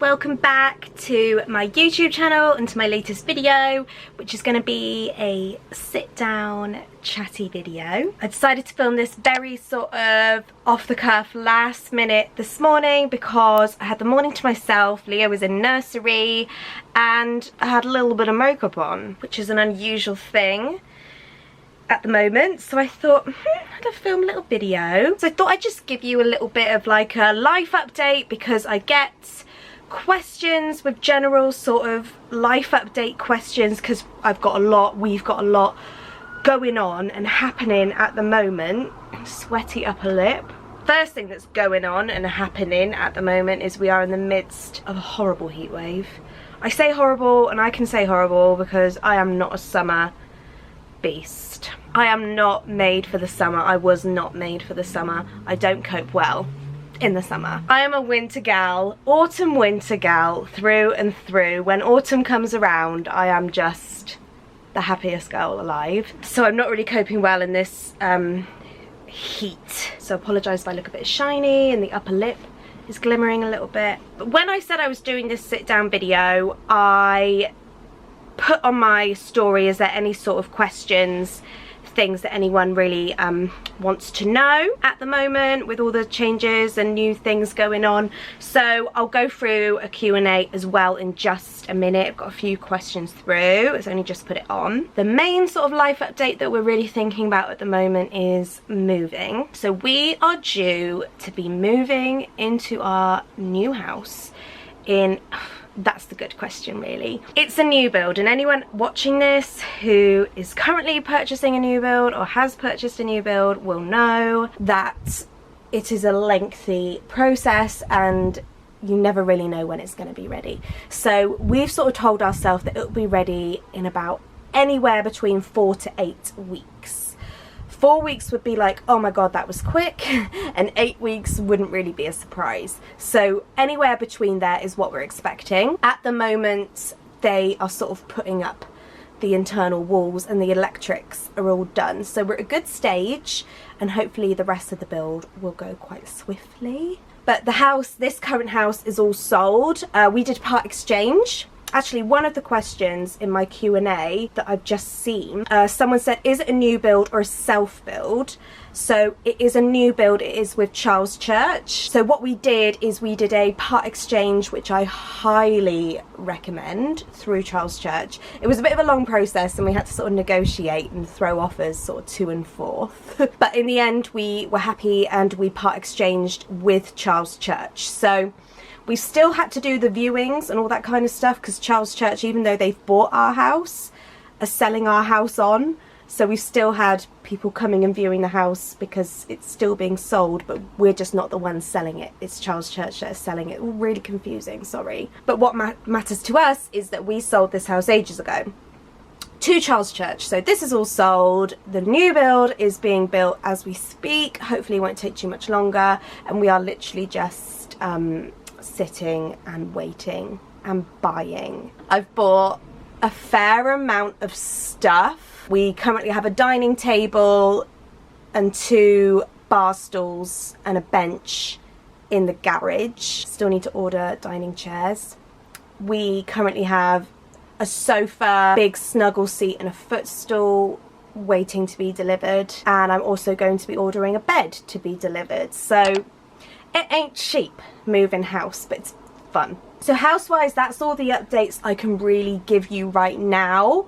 welcome back to my YouTube channel and to my latest video, which is going to be a sit down chatty video. I decided to film this very sort of off the cuff last minute this morning because I had the morning to myself. Leo was in nursery and I had a little bit of makeup on, which is an unusual thing at the moment, so I thought I'd have film a little video. So I thought I'd just give you a little bit of like a life update because I get questions with general sort of life update questions because we've got a lot going on and happening at the moment. Sweaty upper lip. First thing that's going on and happening at the moment is we are in the midst of a horrible heat wave. I say horrible, and I can say horrible because I am not a summer beast. I am not made for the summer. I was not made for the summer. I don't cope well in the summer. I am a winter gal, autumn winter gal through and through. When autumn comes around, I am just the happiest girl alive. So I'm not really coping well in this heat. So I apologise if I look a bit shiny and the upper lip is glimmering a little bit. But when I said I was doing this sit down video, I put on my story, is there any sort of questions, things that anyone really wants to know at the moment with all the changes and new things going on. So I'll go through a Q&A as well in just a minute. I've got a few questions through. It's only just put it on. The main sort of life update that we're really thinking about at the moment is moving. So we are due to be moving into our new house in... That's the good question, really. It's a new build, and anyone watching this who is currently purchasing a new build or has purchased a new build will know that it is a lengthy process and you never really know when it's going to be ready. So we've sort of told ourselves that it'll be ready in about anywhere between 4 to 8 weeks. 4 weeks would be like, oh my god, that was quick, and 8 weeks wouldn't really be a surprise. So anywhere between there is what we're expecting. At the moment, they are sort of putting up the internal walls and the electrics are all done. So we're at a good stage, and hopefully the rest of the build will go quite swiftly. But the house, this current house, is all sold. We did part exchange. Actually, one of the questions in my Q&A that I've just seen, someone said, is it a new build or a self-build? So it is a new build. It is with Charles Church. So what we did is we did a part exchange, which I highly recommend, through Charles Church. It was a bit of a long process and we had to sort of negotiate and throw offers sort of to and forth. But in the end, we were happy and we part exchanged with Charles Church. So we still had to do the viewings and all that kind of stuff because Charles Church, even though they've bought our house, are selling our house on. So we've still had people coming and viewing the house because it's still being sold, but we're just not the ones selling it. It's Charles Church that is selling it. Really confusing, sorry. But what matters to us is that we sold this house ages ago to Charles Church. So this is all sold. The new build is being built as we speak. Hopefully it won't take too much longer. And we are literally just sitting and waiting and buying. I've bought a fair amount of stuff. We currently have a dining table and 2 bar stools and a bench in the garage. Still need to order dining chairs. We currently have a sofa, big snuggle seat and a footstool waiting to be delivered, and I'm also going to be ordering a bed to be delivered. So it ain't cheap moving house, but it's fun. So house-wise, that's all the updates I can really give you right now.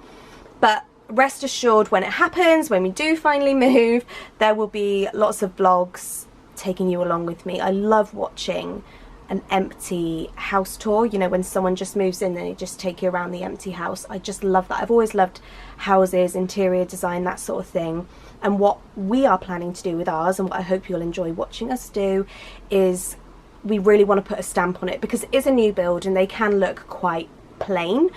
But rest assured, when it happens, when we do finally move, there will be lots of vlogs taking you along with me. I love watching an empty house tour. You know, when someone just moves in and they just take you around the empty house. I just love that. I've always loved houses, interior design, that sort of thing. And what we are planning to do with ours, and what I hope you'll enjoy watching us do, is we really want to put a stamp on it because it is a new build and they can look quite plain.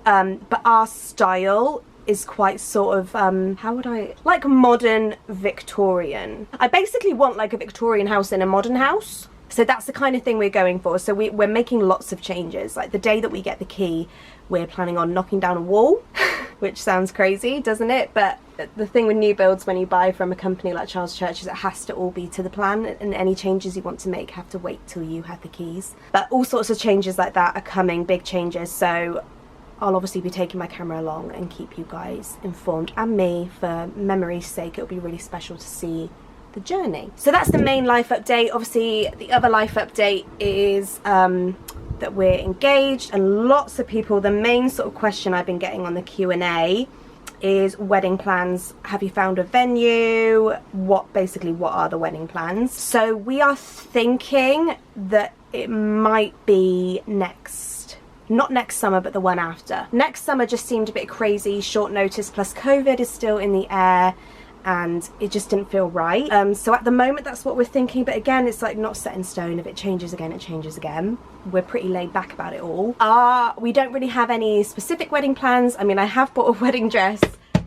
But our style is quite sort of, how would I, like modern Victorian. I basically want like a Victorian house in a modern house. So that's the kind of thing we're going for. So we're making lots of changes. Like the day that we get the key, we're planning on knocking down a wall, which sounds crazy, doesn't it? But the thing with new builds when you buy from a company like Charles Church is it has to all be to the plan, and any changes you want to make have to wait till you have the keys. But all sorts of changes like that are coming, big changes. So I'll obviously be taking my camera along and keep you guys informed, and me, for memory's sake. It'll be really special to see the journey. So that's the main life update. Obviously the other life update is that we're engaged, and lots of people, the main sort of question I've been getting on the Q&A is wedding plans. Have you found a venue? What are the wedding plans? So we are thinking that it might be not next summer, but the one after. Next summer just seemed a bit crazy, short notice, plus COVID is still in the air, and it just didn't feel right. So at the moment that's what we're thinking, but again, it's like not set in stone. If it changes again, it changes again. We're pretty laid back about it all. We don't really have any specific wedding plans. I mean, I have bought a wedding dress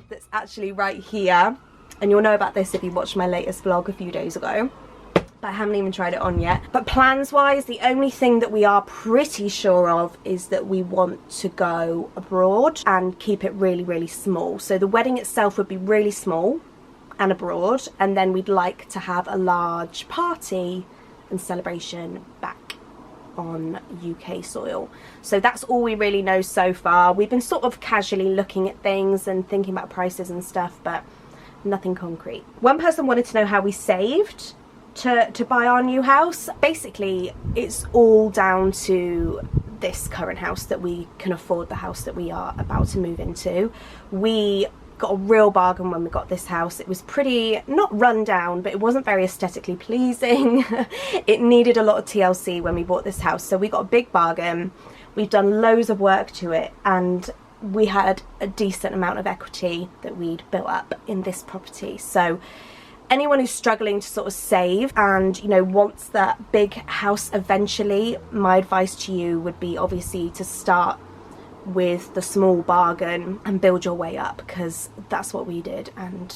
that's actually right here, and you'll know about this if you watched my latest vlog a few days ago, but I haven't even tried it on yet. But plans wise, the only thing that we are pretty sure of is that we want to go abroad and keep it really, really small. So the wedding itself would be really small and abroad, and then we'd like to have a large party and celebration back on UK soil. So that's all we really know so far. We've been sort of casually looking at things and thinking about prices and stuff, but nothing concrete. One person wanted to know how we saved to buy our new house. Basically, it's all down to this current house, that we can afford the house that we are about to move into. We got a real bargain when we got this house. It was pretty, not run down, but it wasn't very aesthetically pleasing. It needed a lot of TLC when we bought this house, so we got a big bargain. We've done loads of work to it, and we had a decent amount of equity that we'd built up in this property. So anyone who's struggling to sort of save and, you know, wants that big house eventually, my advice to you would be obviously to start with the small bargain and build your way up, because that's what we did. And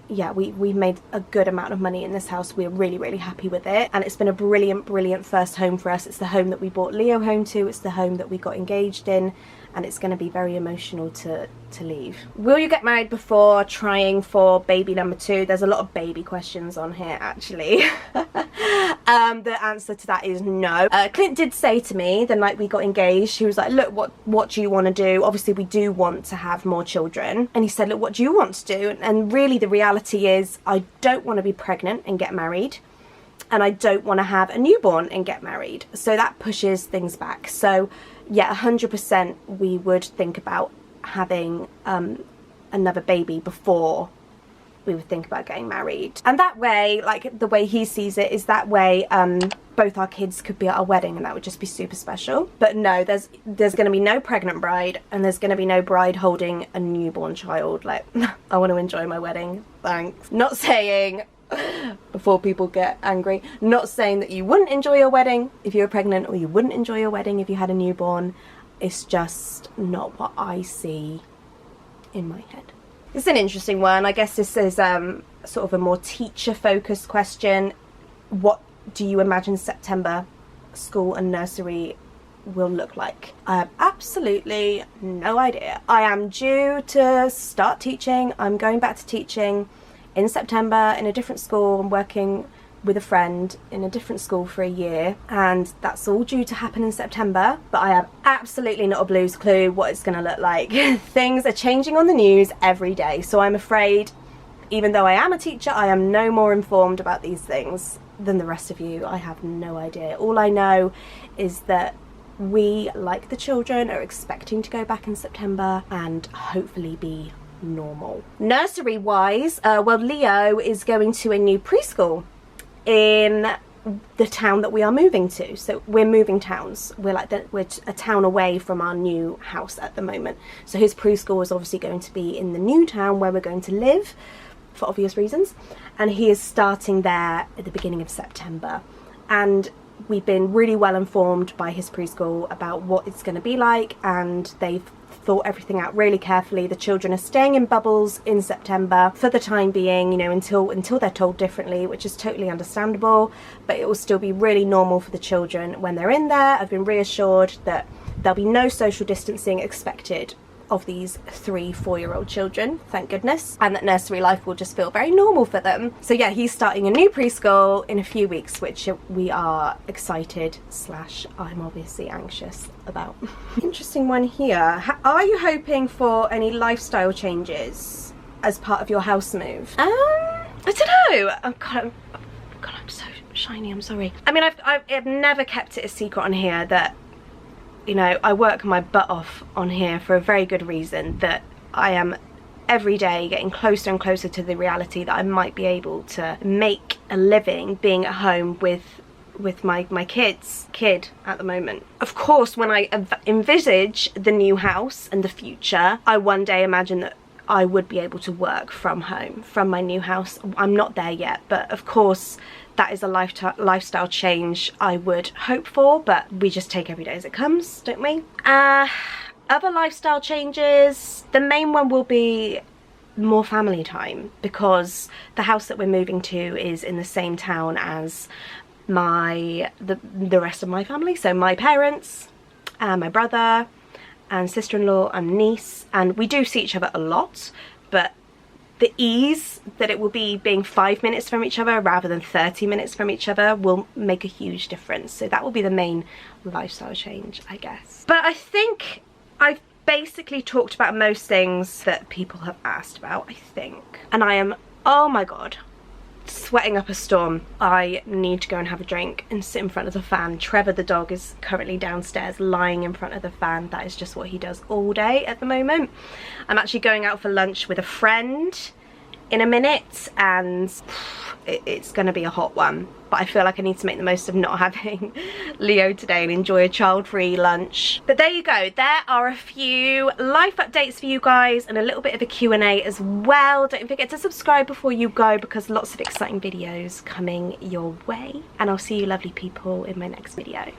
yeah, we made a good amount of money in this house. We're really, really happy with it, and it's been a brilliant first home for us. It's the home that we bought Leo home to, it's the home that we got engaged in, and it's going to be very emotional to leave. Will you get married before trying for baby number 2? There's a lot of baby questions on here, actually. The answer to that is no. Clint did say to me the night we got engaged, he was like, look, what do you want to do? Obviously we do want to have more children, and he said, look, what do you want to do? And really the reality is, I don't want to be pregnant and get married, and I don't want to have a newborn and get married, so that pushes things back. So yeah, 100% we would think about having another baby before we would think about getting married. And that way, like the way he sees it is that way both our kids could be at our wedding, and that would just be super special. But no, there's going to be no pregnant bride, and there's going to be no bride holding a newborn child. Like, I want to enjoy my wedding, thanks. Not saying, before people get angry, not saying that you wouldn't enjoy your wedding if you were pregnant, or you wouldn't enjoy your wedding if you had a newborn. It's just not what I see in my head. It's an interesting one. I guess this is sort of a more teacher focused question. What do you imagine September school and nursery will look like? I have absolutely no idea. I am due to start teaching. I'm going back to teaching in September in a different school. I'm working with a friend in a different school for a year, and that's all due to happen in September, but I have absolutely not a blue's clue what it's going to look like. Things are changing on the news every day, so I'm afraid, even though I am a teacher, I am no more informed about these things than the rest of you. I have no idea. All I know is that we, like the children, are expecting to go back in September and hopefully be normal. Nursery wise, well, Leo is going to a new preschool in the town that we are moving to. So we're moving towns. We're a town away from our new house at the moment. So his preschool is obviously going to be in the new town where we're going to live, for obvious reasons. And he is starting there at the beginning of September. And we've been really well informed by his preschool about what it's going to be like, and they've thought everything out really carefully. The children are staying in bubbles in September for the time being, you know, until they're told differently, which is totally understandable, but it will still be really normal for the children when they're in there. I've been reassured that there'll be no social distancing expected of these 3-4-year-old children, thank goodness, and that nursery life will just feel very normal for them. So yeah, he's starting a new preschool in a few weeks, which we are excited / I'm obviously anxious about. Interesting one here. Are you hoping for any lifestyle changes as part of your house move? I don't know. God, I'm so shiny, I'm sorry. I mean, I've never kept it a secret on here that, you know, I work my butt off on here for a very good reason, that I am every day getting closer and closer to the reality that I might be able to make a living being at home with my kid at the moment. Of course, when I envisage the new house and the future, I one day imagine that I would be able to work from home, from my new house. I'm not there yet, but of course that is a lifestyle change I would hope for, but we just take every day as it comes, don't we? Other lifestyle changes, the main one will be more family time, because the house that we're moving to is in the same town as the rest of my family, so my parents, my brother and sister-in-law and niece, and we do see each other a lot, but the ease that it will be being 5 minutes from each other rather than 30 minutes from each other will make a huge difference. So that will be the main lifestyle change, I guess. But I think I've basically talked about most things that people have asked about, I think. And I am, oh my god, sweating up a storm. I need to go and have a drink and sit in front of the fan. Trevor the dog is currently downstairs lying in front of the fan. That is just what he does all day at the moment. I'm actually going out for lunch with a friend in a minute, and it's gonna be a hot one, but I feel like I need to make the most of not having Leo today and enjoy a child-free lunch. But there you go, there are a few life updates for you guys and a little bit of a Q&A as well. Don't forget to subscribe before you go, because lots of exciting videos coming your way, and I'll see you lovely people in my next video.